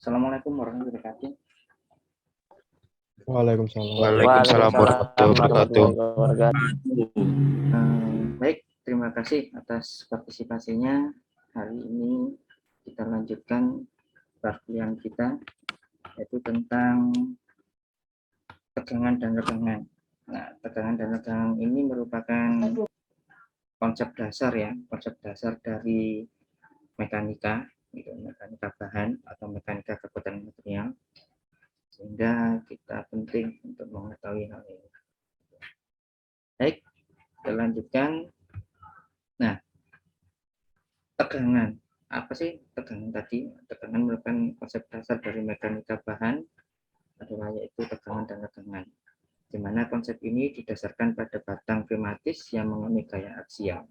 Assalamualaikum warahmatullahi wabarakatuh. Waalaikumsalam. Waalaikumsalam warahmatullahi wabarakatuh. Baik, terima kasih atas partisipasinya. Hari ini kita lanjutkan perkuliahan kita, yaitu tentang tegangan dan regangan. Nah, tegangan dan regangan ini merupakan konsep dasar ya, konsep dasar dari mekanika, gitu, mekanika bahan atau mekanika kekuatan material, sehingga kita penting untuk mengetahui hal ini. Baik, kita lanjutkan. Nah, tegangan. Apa sih tegangan tadi? Tegangan merupakan konsep dasar dari mekanika bahan adalah yaitu tegangan dan regangan. Di mana konsep ini didasarkan pada batang pneumatis yang mengalami gaya aksial.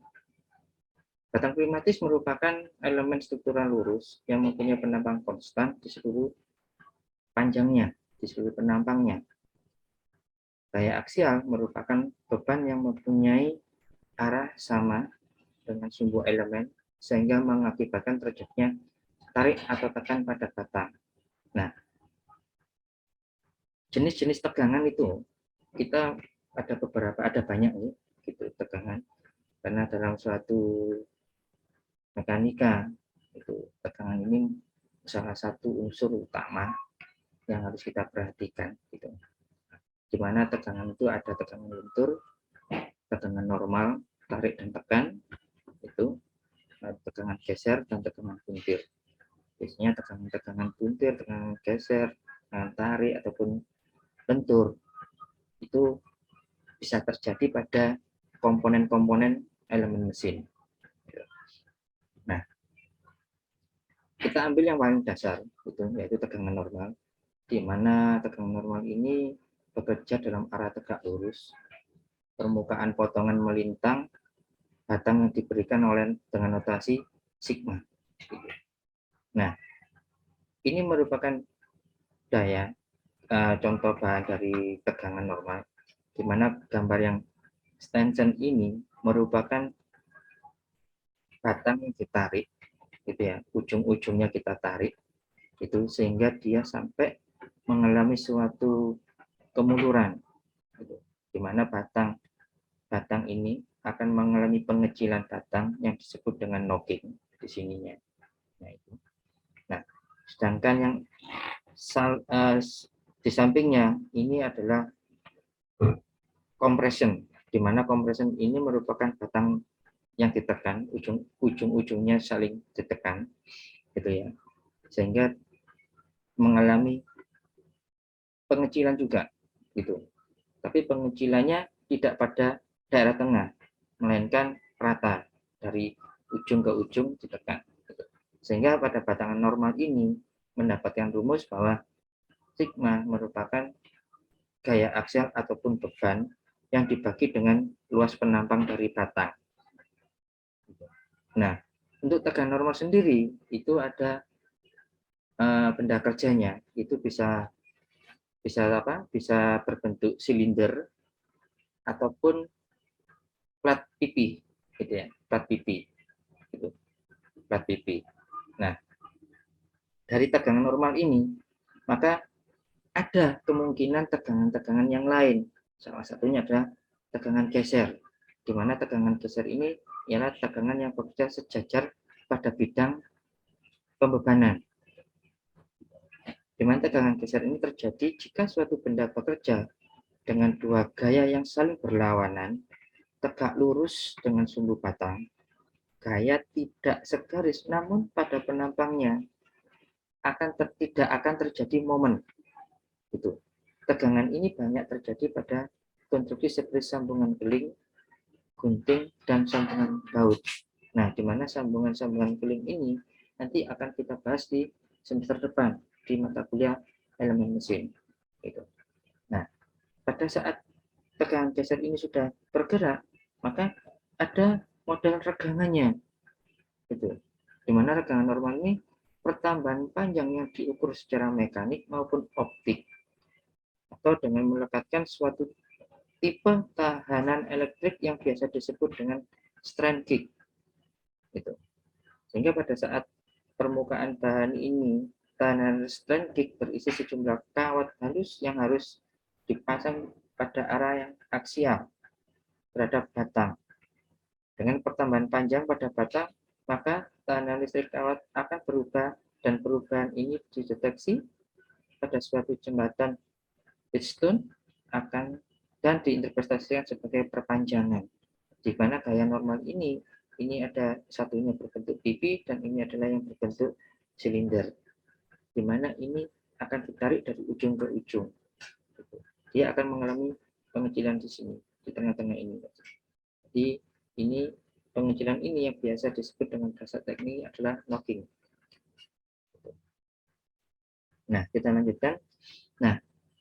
Batang pneumatis merupakan elemen struktural lurus yang mempunyai penampang konstan di seluruh panjangnya, di seluruh penampangnya. Gaya aksial merupakan beban yang mempunyai arah sama dengan sumbu elemen sehingga mengakibatkan terjadinya tarik atau tekan pada batang. Nah, jenis-jenis tegangan itu kita ada banyak nih gitu tegangan, karena dalam suatu mekanika itu tegangan ini salah satu unsur utama yang harus kita perhatikan gitu. Di mana tegangan itu ada tegangan lentur, tegangan normal, tarik dan tekan, itu tegangan geser dan tegangan puntir. Biasanya tegangan puntir, tegangan geser, tegangan tarik ataupun lentur itu bisa terjadi pada komponen-komponen elemen mesin. Nah, kita ambil yang paling dasar, yaitu tegangan normal, di mana tegangan normal ini bekerja dalam arah tegak lurus, permukaan potongan melintang, batang yang diberikan oleh dengan notasi sigma. Nah, ini merupakan daya contoh bahan dari tegangan normal, di mana gambar yang stanchion ini merupakan batang yang ditarik, gitu ya, ujung-ujungnya kita tarik, itu sehingga dia sampai mengalami suatu kemunduran, gitu, di mana batang ini akan mengalami pengecilan batang yang disebut dengan knocking di sininya. Nah, itu. Nah, sedangkan yang di sampingnya ini adalah compression, di mana compression ini merupakan batang yang ditekan, ujung-ujungnya saling ditekan, gitu ya, sehingga mengalami pengecilan juga, gitu. Tapi pengecilannya tidak pada daerah tengah, melainkan rata dari ujung ke ujung ditekan. Gitu. Sehingga pada batangan normal ini mendapatkan rumus bahwa sigma merupakan gaya aksial ataupun beban yang dibagi dengan luas penampang dari batang. Nah, untuk tegangan normal sendiri itu ada benda kerjanya, itu bisa berbentuk silinder ataupun plat pipi, gitu ya, plat pipi, gitu, plat pipi. Nah, dari tegangan normal ini, maka ada kemungkinan tegangan-tegangan yang lain. Salah satunya adalah tegangan geser, di mana tegangan geser ini ialah tegangan yang bekerja sejajar pada bidang pembebanan. Di mana tegangan geser ini terjadi jika suatu benda bekerja dengan dua gaya yang saling berlawanan, tegak lurus dengan sumbu batang, gaya tidak segaris, namun pada penampangnya tidak akan terjadi momen. Gitu. Tegangan ini banyak terjadi pada konstruksi seperti sambungan beling, gunting, dan sambungan baut. Nah, di mana sambungan-sambungan beling ini nanti akan kita bahas di semester depan di mata kuliah elemen mesin. Gitu. Nah, pada saat tegangan geser ini sudah bergerak, maka ada model regangannya. Gitu. Di mana regangan normal ini pertambahan panjang yang diukur secara mekanik maupun optik, atau dengan melekatkan suatu tipe tahanan elektrik yang biasa disebut dengan strand gauge. Gitu. Sehingga pada saat permukaan bahan ini tunnel strand gig berisi sejumlah kawat halus yang harus dipasang pada arah yang aksial terhadap batang. Dengan pertambahan panjang pada batang, maka tekanan listrik kawat akan berubah dan perubahan ini dideteksi pada suatu jembatan Wheatstone akan dan diinterpretasikan sebagai perpanjangan. Di mana gaya normal ini ada satunya berbentuk pipi dan ini adalah yang berbentuk silinder. Di mana ini akan ditarik dari ujung ke ujung. Dia akan mengalami pengecilan di sini, di tengah-tengah ini. Jadi ini pengecilan ini yang biasa disebut dengan bahasa teknik adalah knocking. Nah, kita lanjutkan. Nah,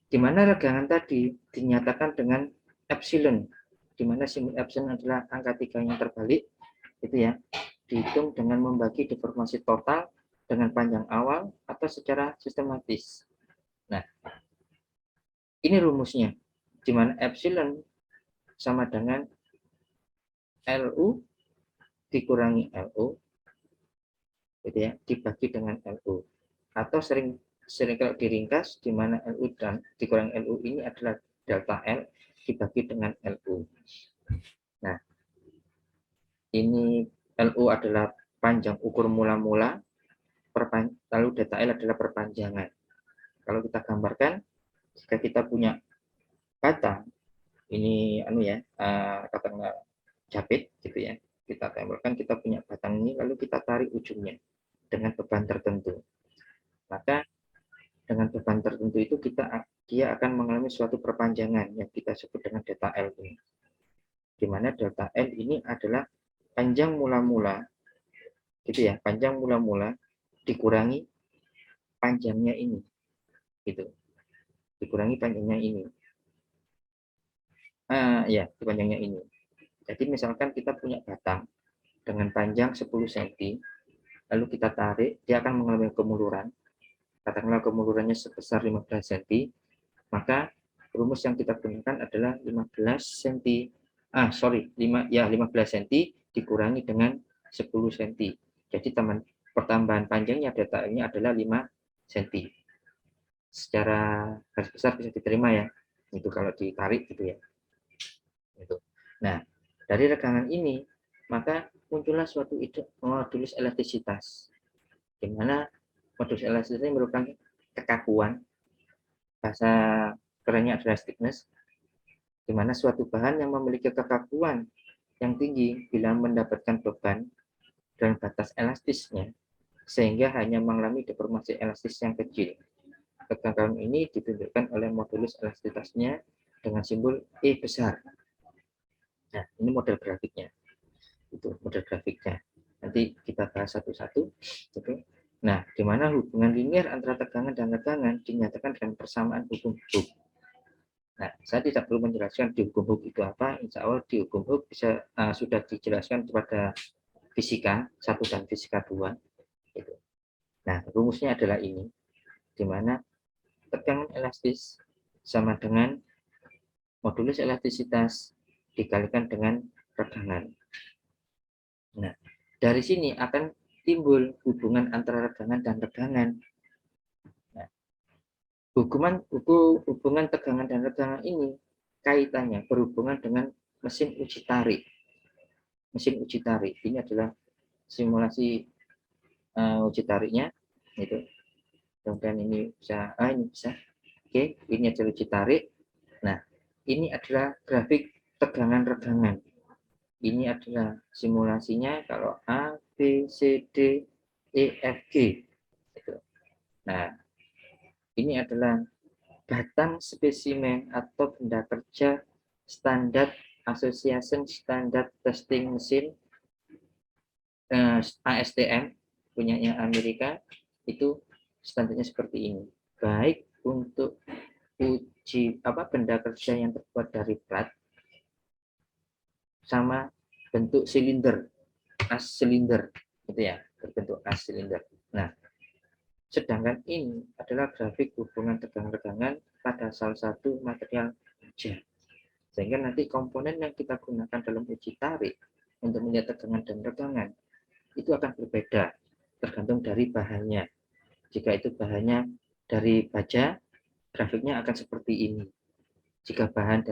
di mana regangan tadi dinyatakan dengan epsilon, di mana simbol epsilon adalah angka 3 yang terbalik, itu ya, dihitung dengan membagi deformasi total dengan panjang awal atau secara sistematis. Nah, ini rumusnya, di mana epsilon sama dengan LU dikurangi LU, gitu ya, dibagi dengan LU, atau sering kalau diringkas, di mana LU dan dikurangi LU ini adalah delta L dibagi dengan LU. Nah, ini LU adalah panjang ukur mula-mula, lalu delta L adalah perpanjangan. Kalau kita gambarkan, jika kita punya batang, ini katakanlah jepit, gitu ya, kita tempelkan, kita punya batang ini, lalu kita tarik ujungnya dengan beban tertentu. Maka dengan beban tertentu itu dia akan mengalami suatu perpanjangan yang kita sebut dengan delta L ini. Di mana delta L ini adalah panjang mula-mula, gitu ya, panjang mula-mula dikurangi panjangnya ini, gitu, dikurangi panjangnya ini, panjangnya ini. Jadi misalkan kita punya batang dengan panjang 10 cm, lalu kita tarik, dia akan mengalami kemuluran. Katakanlah kemulurannya sebesar 15 cm, maka rumus yang kita gunakan adalah 15 cm. 15 cm dikurangi dengan 10 cm. Jadi pertambahan panjangnya delta-nya adalah 5 cm. Secara garis besar bisa diterima ya. Itu kalau ditarik gitu ya. Itu. Nah, dari regangan ini maka muncullah suatu modulus elastisitas. Di mana modulus elastisitas ini merupakan kekakuan, bahasa kerennya adalah stiffness, di mana suatu bahan yang memiliki kekakuan yang tinggi bila mendapatkan beban dan batas elastisnya, sehingga hanya mengalami deformasi elastis yang kecil. Kekakuan ini ditunjukkan oleh modulus elastisitasnya dengan simbol E besar. Nah, ini model grafiknya. Itu model grafiknya. Nanti kita bahas satu-satu. Oke. Nah, di mana hubungan linear antara tegangan dan regangan dinyatakan dengan persamaan hukum Hooke. Nah, saya tidak perlu menjelaskan di hukum Hooke itu apa. Insya Allah di hukum Hooke bisa sudah dijelaskan kepada fisika 1 dan fisika 2. Gitu. Nah, rumusnya adalah ini, di mana tegangan elastis sama dengan modulus elastisitas dikalikan dengan regangan. Nah, dari sini akan timbul hubungan antara regangan dan regangan. Nah, hubungan tegangan dan regangan ini kaitannya berhubungan dengan mesin uji tarik. Mesin uji tarik ini adalah simulasi uji tariknya, itu. Kemudian ini bisa, Oke, ini adalah uji tarik. Nah, ini adalah grafik tegangan regangan. Ini adalah simulasinya kalau A, B, C, D, E, F, G. Nah, ini adalah batang spesimen atau benda kerja standar Association Standard Testing Machine ASTM punyanya Amerika, itu standarnya seperti ini. Baik untuk uji benda kerja yang terbuat dari plat sama bentuk silinder, as silinder, gitu ya, berbentuk as silinder. Nah, sedangkan ini adalah grafik hubungan tegangan-regangan pada salah satu material baja. Sehingga nanti komponen yang kita gunakan dalam uji tarik untuk melihat tegangan dan regangan itu akan berbeda tergantung dari bahannya. Jika itu bahannya dari baja, grafiknya akan seperti ini. Jika bahan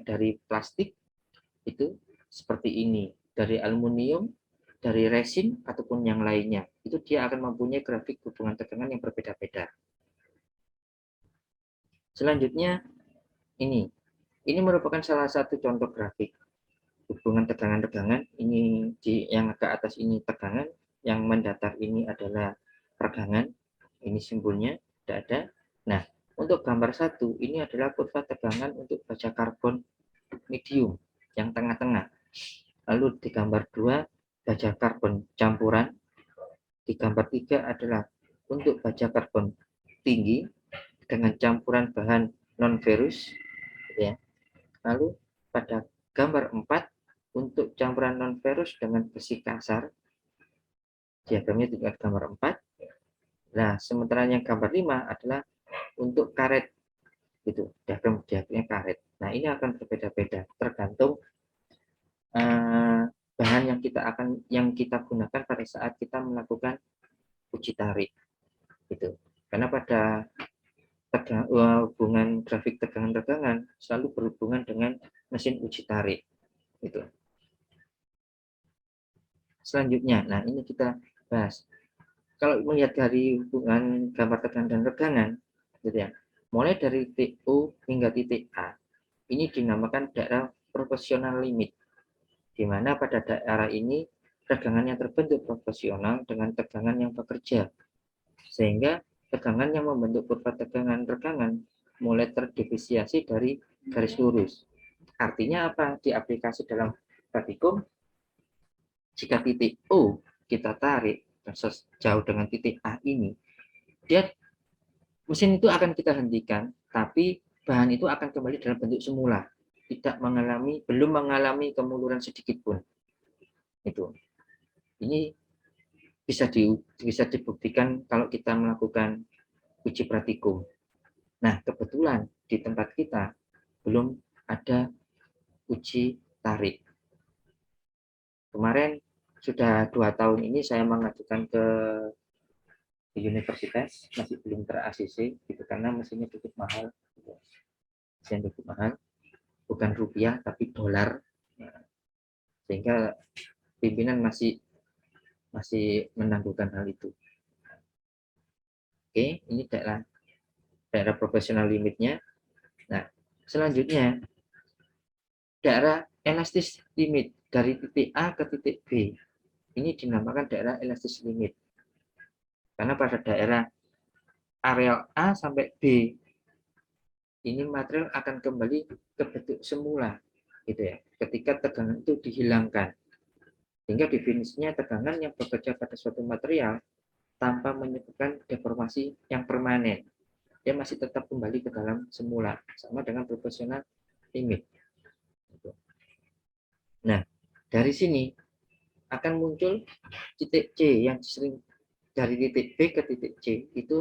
dari plastik, itu seperti ini. Dari aluminium, dari resin, ataupun yang lainnya. Itu dia akan mempunyai grafik hubungan tegangan yang berbeda-beda. Selanjutnya, ini merupakan salah satu contoh grafik hubungan tegangan-tegangan. Ini yang ke atas ini tegangan, yang mendatar ini adalah tegangan. Ini simbolnya tidak ada. Nah, untuk gambar 1 ini adalah kurva tegangan untuk baja karbon medium yang tengah-tengah. Lalu di gambar 2 baja karbon campuran. Di gambar 3 adalah untuk baja karbon tinggi dengan campuran bahan non ferrous, ya. Lalu pada gambar 4 untuk campuran non ferrous dengan besi kasar. Diagramnya di gambar 4. Nah, sementara yang gambar 5 adalah untuk karet, gitu. Diagramnya karet. Nah, ini akan berbeda-beda tergantung bahan yang kita gunakan pada saat kita melakukan uji tarik, gitu. Karena pada hubungan grafik tegangan-tegangan selalu berhubungan dengan mesin uji tarik, gitu. Selanjutnya, nah ini kita bahas. Kalau melihat dari hubungan gambar tegangan dan regangan, gitu ya, mulai dari titik O hingga titik A, ini dinamakan daerah proporsional limit, di mana pada daerah ini tegangan yang terbentuk proporsional dengan tegangan yang bekerja, sehingga tegangan yang membentuk kurva tegangan regangan mulai terdifisiasi dari garis lurus. Artinya apa? Di aplikasi dalam praktikum, jika titik O kita tarik sejauh dengan titik A ini, mesin itu akan kita hentikan, tapi bahan itu akan kembali dalam bentuk semula, belum mengalami kemuluran sedikit pun. Itu. Ini bisa dibuktikan kalau kita melakukan uji praktikum. Nah, kebetulan di tempat kita belum ada uji tarik. Kemarin sudah 2 tahun ini saya mengajukan ke universitas, masih belum ter-ACC, gitu, karena mesinnya cukup mahal. Mesin cukup mahal, bukan rupiah tapi dolar. Sehingga pimpinan masih menangguhkan hal itu. Oke, ini daerah profesional limitnya. Nah, selanjutnya daerah elastis limit dari titik A ke titik B. Ini dinamakan daerah elastis limit. Karena pada daerah areal A sampai B, ini material akan kembali ke bentuk semula, gitu ya. Ketika tegangan itu dihilangkan, sehingga definisinya tegangan yang bekerja pada suatu material tanpa menyebabkan deformasi yang permanen. Dia masih tetap kembali ke dalam semula, sama dengan proporsional limit. Nah, dari sini akan muncul titik C yang sering dari titik B ke titik C itu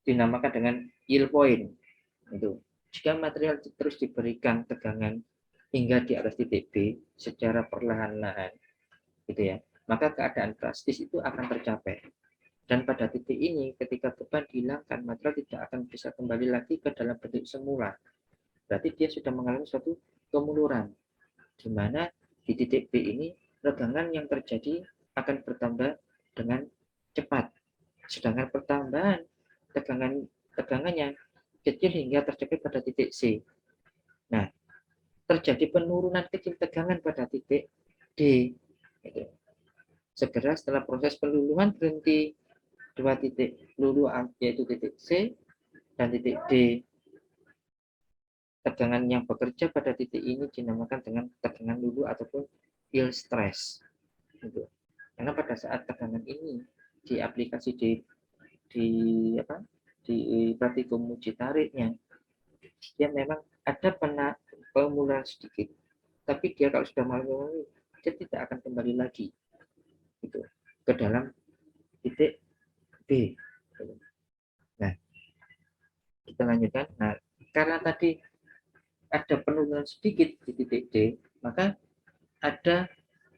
dinamakan dengan yield point. Itu. Jika material terus diberikan tegangan hingga di atas titik B secara perlahan-lahan, gitu ya, maka keadaan drastis itu akan tercapai. Dan pada titik ini, ketika beban dihilangkan, material tidak akan bisa kembali lagi ke dalam bentuk semula. Berarti dia sudah mengalami suatu kemuluran, di mana di titik B ini regangan yang terjadi akan bertambah dengan cepat. Sedangkan pertambahan tegangannya kecil hingga tercapai pada titik C. Nah, terjadi penurunan kecil tegangan pada titik D. Segera setelah proses peluluhan berhenti 2 titik lulu, yaitu titik C dan titik D. Tegangan yang bekerja pada titik ini dinamakan dengan tegangan lulu ataupun yield stress. Karena pada saat tegangan ini di aplikasi di praktikum uji tariknya, dia memang ada pemuluran sedikit, tapi dia kalau sudah mulai, dia tidak akan kembali lagi gitu ke dalam titik B. Nah, kita lanjutkan. Nah, karena tadi ada penurunan sedikit di titik D, maka ada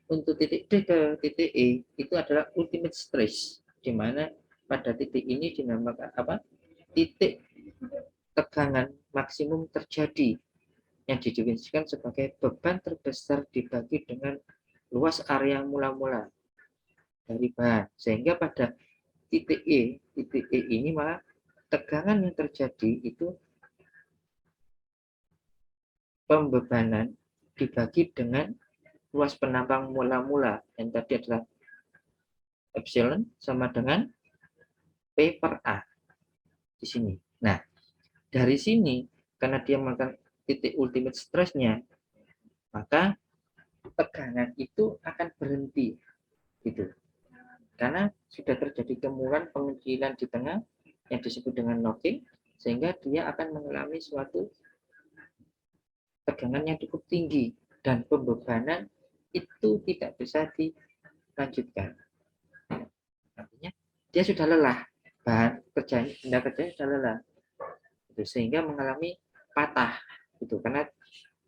untuk titik D ke titik E itu adalah ultimate stress, di mana pada titik ini dinamakan apa? Titik tegangan maksimum terjadi yang didefinisikan sebagai beban terbesar dibagi dengan luas area mula-mula dari bahan. Sehingga pada titik E ini malah tegangan yang terjadi itu pembebanan dibagi dengan luas penambang mula-mula yang tadi adalah epsilon sama dengan P per A di sini. Nah, dari sini karena dia melakukan titik ultimate stress-nya, maka tegangan itu akan berhenti gitu. Karena sudah terjadi kemungkinan pengecilan di tengah yang disebut dengan knocking, sehingga dia akan mengalami suatu tegangan yang cukup tinggi dan pembebanan itu tidak bisa dilanjutkan. Artinya dia sudah lelah, bahan kerjanya, benda kerjanya sudah lelah, sehingga mengalami patah gitu. Karena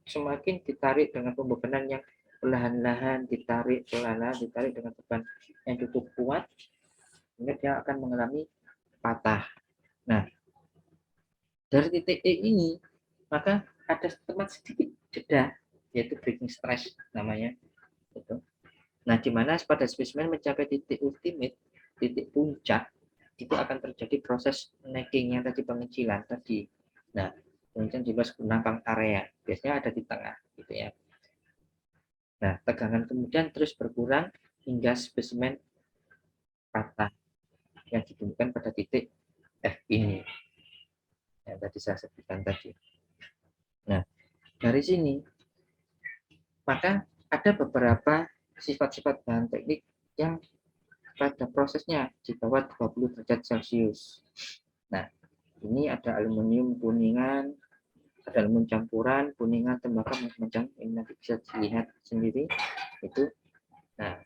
semakin ditarik dengan pembebanan yang perlahan-lahan ditarik dengan beban yang cukup kuat, sehingga dia akan mengalami patah. Nah, dari titik E ini maka ada tempat sedikit jeda, yaitu breaking stress namanya. Gitu. Nah, di mana pada spesimen mencapai titik ultimate, titik puncak, itu akan terjadi proses necking yang tadi, pengecilan tadi. Nah, kemudian di luas penambang area, biasanya ada di tengah, gitu ya. Nah, tegangan kemudian terus berkurang hingga spesimen patah yang ditemukan pada titik F ini yang tadi saya sebutkan tadi. Nah, dari sini maka ada beberapa sifat-sifat bahan teknik yang pada prosesnya di bawah 20 derajat Celcius. Nah, ini ada aluminium kuningan, ada aluminium campuran, kuningan, tembaga, macam-macam. Ini nanti bisa dilihat sendiri. Itu. Nah,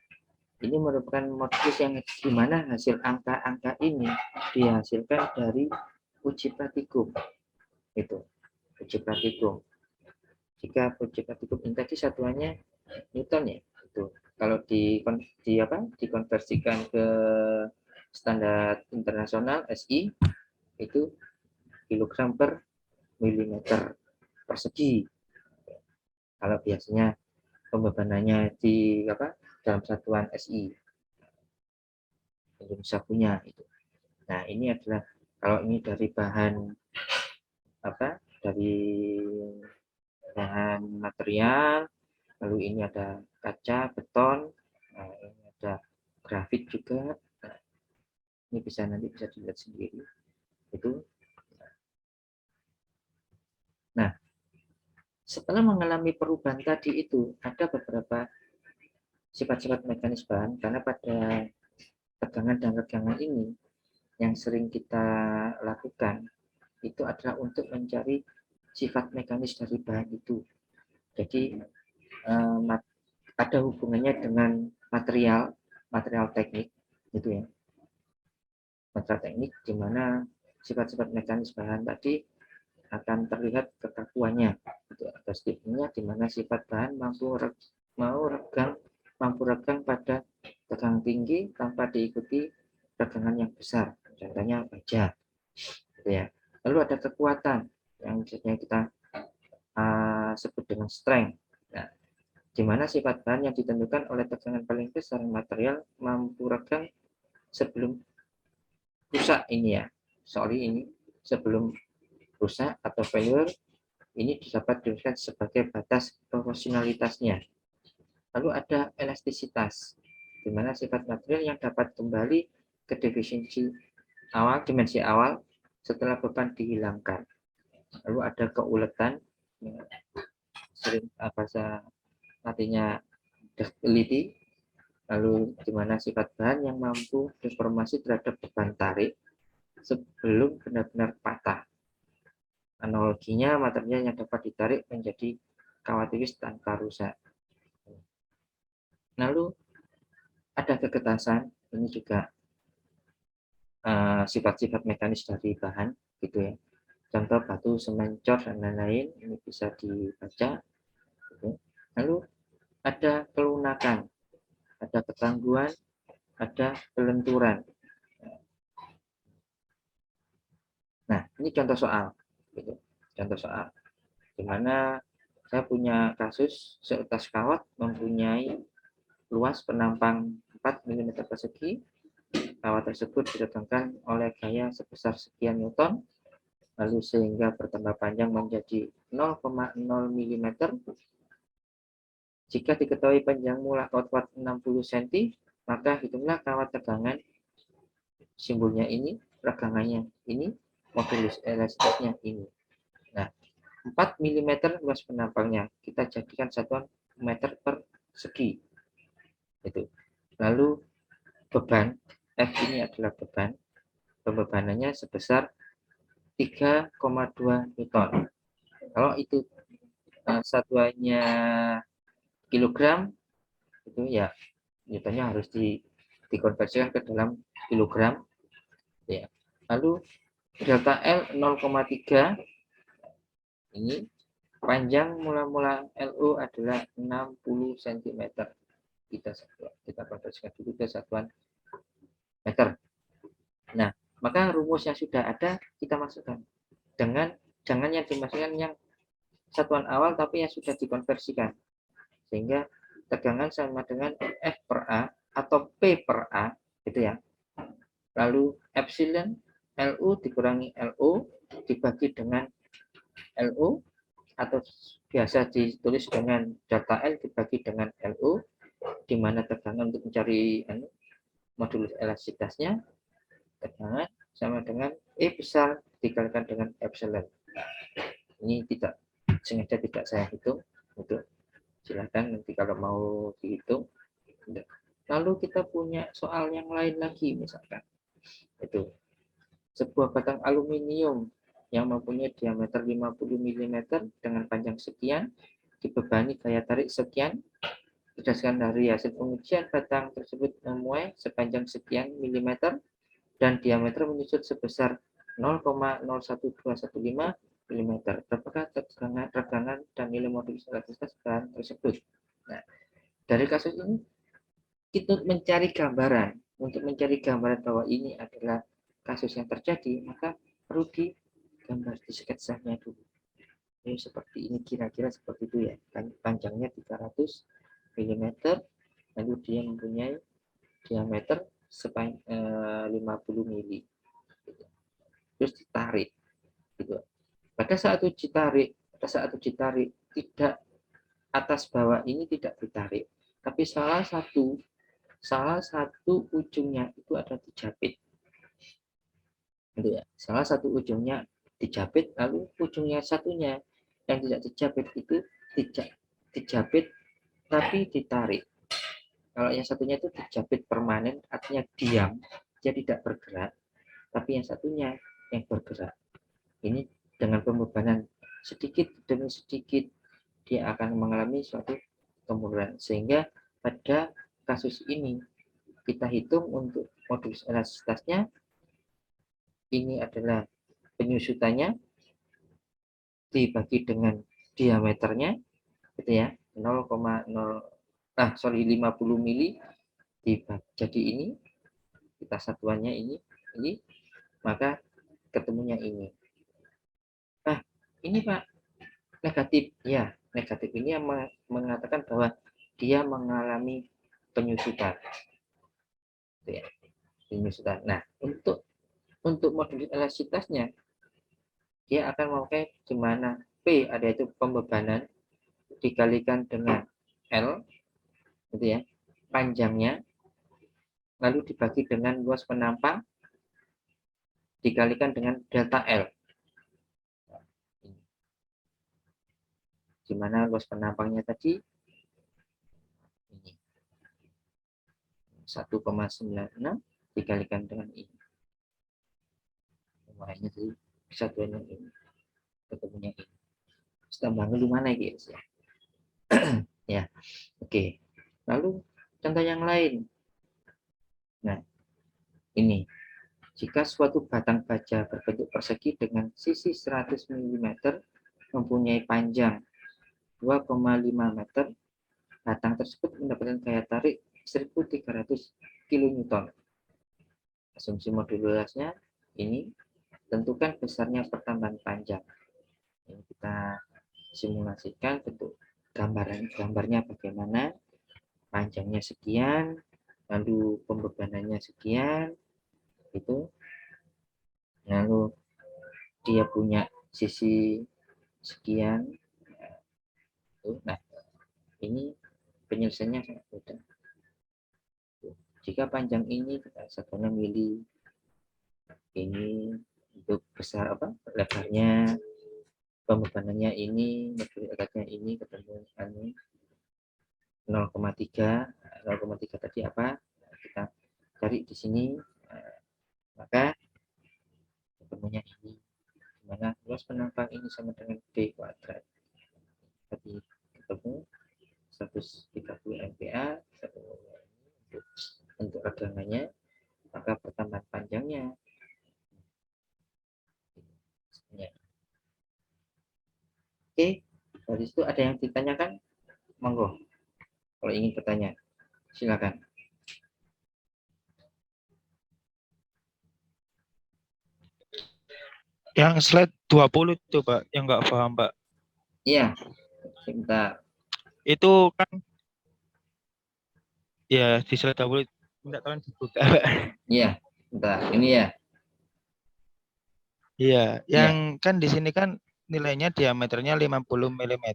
ini merupakan modus yang dimana hasil angka-angka ini dihasilkan dari uji praktikum. Itu, uji praktikum. Jika uji praktikum ini tadi satuannya Newton ya, itu. Kalau dikonversikan ke standar internasional SI itu kilogram per milimeter persegi. Kalau biasanya pembebanannya di dalam satuan SI Indonesia punya itu. Nah, ini adalah kalau ini dari bahan dari bahan material, lalu ini ada kaca, beton, nah, ini ada grafit juga. Nah, ini nanti bisa dilihat sendiri itu. Nah, setelah mengalami perubahan tadi itu ada beberapa sifat-sifat mekanis bahan, karena pada tegangan dan regangan ini yang sering kita lakukan itu adalah untuk mencari sifat mekanis dari bahan itu. Jadi ada hubungannya dengan material teknik gitu ya. Material teknik di mana sifat-sifat mekanis bahan tadi akan terlihat kekakuannya. Itu ada stiffnya di mana sifat bahan mampu regang pada tegangan tinggi tanpa diikuti regangan yang besar. Contohnya baja. Gitu ya. Lalu ada kekuatan yang biasanya kita sebut dengan strength. Nah, di mana sifat bahan yang ditentukan oleh tegangan paling besar material mampu regang sebelum rusak ini ya. Ini sebelum rusak atau failure, ini dapat diberikan sebagai batas proporsionalitasnya. Lalu ada elastisitas, di mana sifat material yang dapat kembali ke dimensi awal setelah beban dihilangkan. Lalu ada keuletan, sering bahasa artinya ductility, lalu di mana sifat bahan yang mampu deformasi terhadap beban tarik sebelum benar-benar patah. Analoginya, material yang dapat ditarik menjadi kawat tipis tanpa rusak. Lalu ada kegetasan, ini juga sifat-sifat mekanis dari bahan, gitu ya. Contoh batu, semen, cor, dan lain-lain, ini bisa dibaca. Gitu. Lalu ada kelunakan, ada ketangguhan, ada kelenturan. Ini contoh soal, gitu. Contoh soal, di mana saya punya kasus seutas kawat mempunyai luas penampang 4 mm persegi. Kawat tersebut ditegangkan oleh gaya sebesar sekian Newton, lalu sehingga bertambah panjang menjadi 0,0 mm. Jika diketahui panjang mula kawat 60 cm, maka hitunglah kawat tegangan, simbolnya ini, regangannya ini, modulus elastisitasnya ini. Nah, 4 mm luas penampangnya kita jadikan satuan meter persegi. Itu. Lalu beban F ini adalah beban. Pembebanannya sebesar 3,2 Newton. Kalau itu satuannya kilogram, itu ya Newtonnya harus dikonversikan ke dalam kilogram. Ya. Lalu delta L 0,3 ini panjang mula-mula LO adalah 60 cm. Kita konversikan dulu ke satuan meter. Nah, maka rumus yang sudah ada kita masukkan. Jangan yang dimasukkan yang satuan awal tapi yang sudah dikonversikan. Sehingga tegangan sama dengan F per A atau P per A, gitu ya. Lalu epsilon LU dikurangi LO dibagi dengan LO, atau biasa ditulis dengan delta L dibagi dengan LO, di mana tegangan untuk mencari modulus elastisitasnya, tegangan sama dengan E besar dikalikan dengan epsilon. Ini tidak sengaja tidak saya hitung, untuk silakan nanti kalau mau dihitung. Lalu kita punya soal yang lain lagi, misalkan itu sebuah batang aluminium yang mempunyai diameter 50 mm dengan panjang sekian dibebani gaya tarik sekian. Berdasarkan dari hasil pengujian, batang tersebut memuai sepanjang sekian milimeter dan diameter menyusut sebesar 0,01215 mm. Berapakah tegangan dan nilai modulus elastisitas bahan tersebut? Nah, dari kasus ini kita mencari gambaran. Untuk mencari gambaran bahwa ini adalah kasus yang terjadi, maka perlu digambar di sketsanya dulu. Ini seperti ini, kira-kira seperti itu ya. Panjangnya 300 mm, lalu dia mempunyai diameter 50 mili. Terus ditarik. Gitu. Pada saat uji tarik, tidak atas bawah ini tidak ditarik, tapi salah satu ujungnya itu ada dijapit. Gitu ya. Salah satu ujungnya dijapit, lalu ujungnya satunya yang tidak dijapit itu tidak dijapit tapi ditarik. Kalau yang satunya itu dijapit permanen, artinya diam, dia tidak bergerak, tapi yang satunya yang bergerak. Ini dengan pembebanan sedikit demi sedikit dia akan mengalami suatu kemunduran. Sehingga pada kasus ini kita hitung untuk modulus elastisitasnya, ini adalah penyusutannya dibagi dengan diameternya, gitu ya, 50 mili dibagi, jadi ini kita satuannya ini, maka ketemunya ini. Nah, ini Pak, negatif. Ya, negatif ini yang mengatakan bahwa dia mengalami penyusutan. Ya, penyusutan. Nah, untuk modulus elastisitasnya, dia akan memakai di mana P ada itu pembebanan dikalikan dengan L, gitu ya, panjangnya, lalu dibagi dengan luas penampang dikalikan dengan delta L. Di mana luas penampangnya tadi ini 1,96 dikalikan dengan ini. Makanya tadi kesatuan yang ini, ketemunya ini. Tambah dulu mana guys ya? Ya, oke. Lalu contoh yang lain. Nah, ini jika suatu batang baja berbentuk persegi dengan sisi 100 mm mempunyai panjang 2,5 meter, batang tersebut mendapatkan gaya tarik 1.300 kN. Asumsi modulusnya ini tentukan besarnya pertambahan panjang. Ini kita simulasikan bentuk gambarnya bagaimana, panjangnya sekian, lalu pembebanannya sekian, itu, lalu dia punya sisi sekian. Nah, ini penyelesaiannya sangat mudah. Jika panjang ini kita satunya mili, ini untuk besar apa lebarnya, pembebanannya ini, dekatnya ini ketemu 0,3. 0,3 tadi apa? Kita cari di sini, maka ketemunya ini, dimana luas penambang ini sama dengan B kuadrat. Tadi ketemu 130 MPa untuk regangannya, maka pertambahan panjangnya. Oke, dari situ ada yang ditanyakan? Monggo, kalau ingin bertanya, silakan. Yang slide 20 itu Pak, yang nggak paham Pak. Iya, sebentar. Itu kan, ya di slide 20, nggak tahu dibuka Pak. Iya, sebentar. Ini ya. Iya, Iya. yang kan di sini kan nilainya diameternya 50 mm.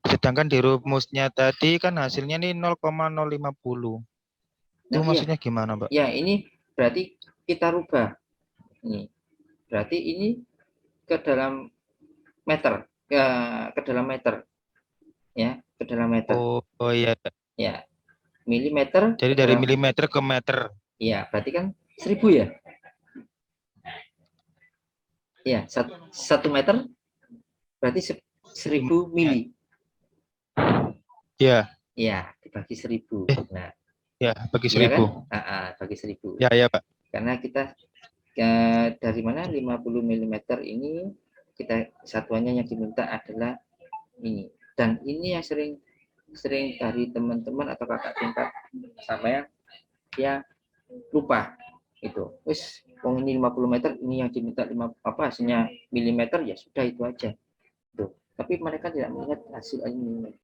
Sedangkan di rumusnya tadi kan hasilnya nih 0,050. Itu Nah, iya. maksudnya gimana, Pak? Ya, ini berarti kita rubah. Ini. Berarti ini ke dalam meter, ke dalam meter. Ya, ke dalam meter. Oh iya. Ya, milimeter Jadi ke dari dalam. milimeter ke meter. Ya, berarti kan 1000 ya. Ya, 1 meter berarti 1000 mili. Iya. Ya, dibagi 1000. Nah, Ya, bagi iya 1000. kan? Bagi 1000. Ya, ya, Pak. Karena kita dari mana 50 mm ini, kita satuannya yang diminta adalah ini. Dan ini yang sering dari teman-teman atau kakak tingkat sama ya lupa itu. Wis wong ini 50 meter, ini yang diminta hasilnya milimeter, ya sudah itu aja. Tuh. Tapi mereka tidak melihat hasil ini.